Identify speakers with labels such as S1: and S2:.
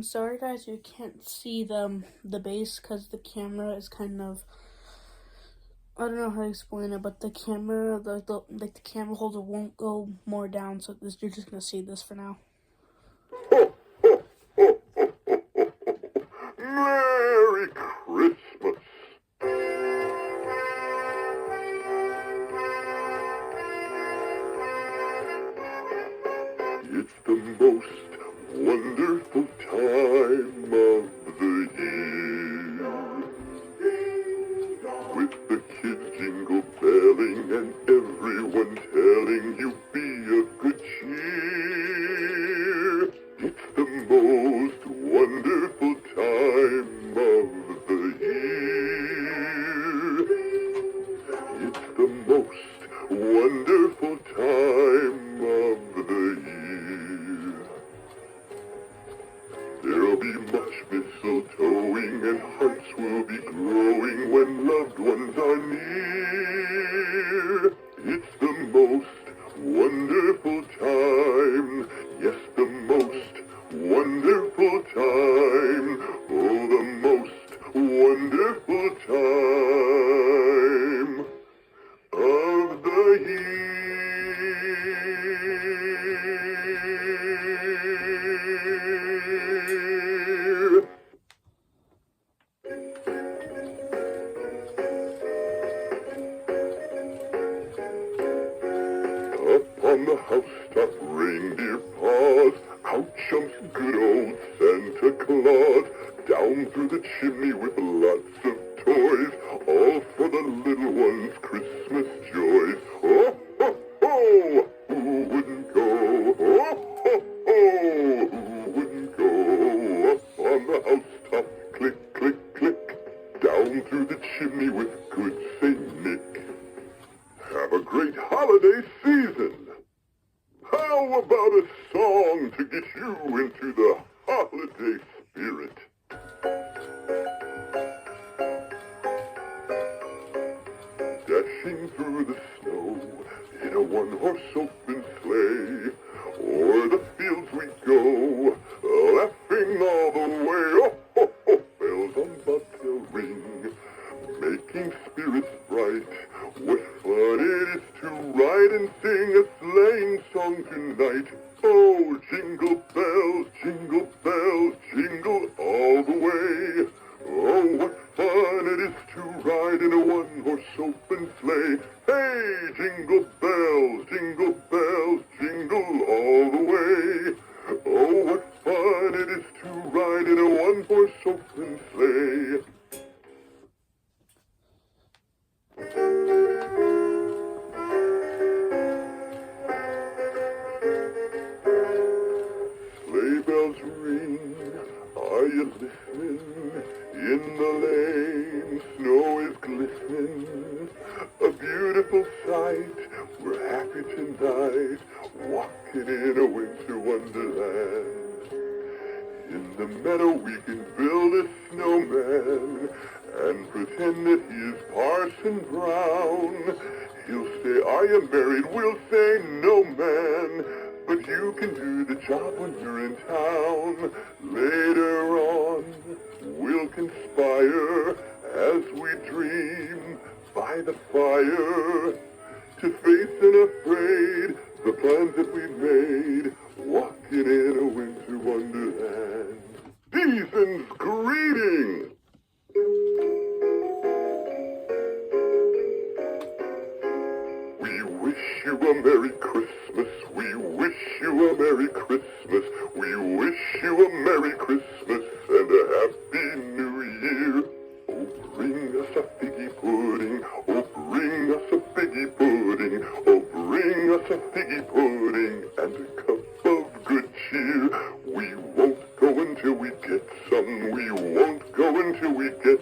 S1: I'm sorry guys, you can't see the base because the camera is kind of, I don't know how to explain it, but the camera, the camera holder won't go more down, so you're just gonna see this for now.
S2: Merry Christmas! It's the most wonderful time of the year, with the kids jingle belling and everyone telling you be of good cheer. It's the most wonderful time of the year. It's the most wonderful time of the year. There'll be much mistletoeing and hearts will be glowing when loved ones are near. It's the most wonderful time, yes, the most wonderful time, oh, the most wonderful time of the year. Up on the housetop, reindeer paws, out jumps good old Santa Claus, down through the chimney with lots of toys, all for the little ones' Christmas joys. Oh, ho, ho, who wouldn't go? Oh, ho, ho, who wouldn't go? Up on the housetop, click, click, click, down through the chimney with good Saint Nick. Have a great holiday season. How about a song to get you into the holiday spirit? Dashing through the snow in a one-horse open sleigh, o'er the fields we go, laughing all the way. Oh, ho, ho, bells on bobtail ring, making spirits bright. What fun it is to ride and sing a sleighing song tonight. Oh, jingle bells, jingle all the way. Oh, what fun it is to ride in a one-horse open sleigh. Hey, jingle bells, jingle all the way. Oh, what fun it is to ride in a one-horse open sleigh. Sleigh bells ring, are you listening? In the lane, snow is glistening. A beautiful sight, we're happy tonight, walking in a winter wonderland. In the meadow we can build a snowman and pretend that he is Parson Brown. He'll say, are you married? We'll say, no, man. But you can do the job when you're in town. Later on, we'll conspire as we dream by the fire to face unafraid the plans that we've made, walking in a winter wonderland. Season's greetings! We wish you a Merry Christmas. We wish you a Merry Christmas. We wish you a Merry Christmas and a Happy New Year. Oh, bring us a figgy pudding. Oh, bring us a figgy pudding. Oh, bring us a figgy pudding and a cup of good cheer. We won't go until we get some. We won't go until we get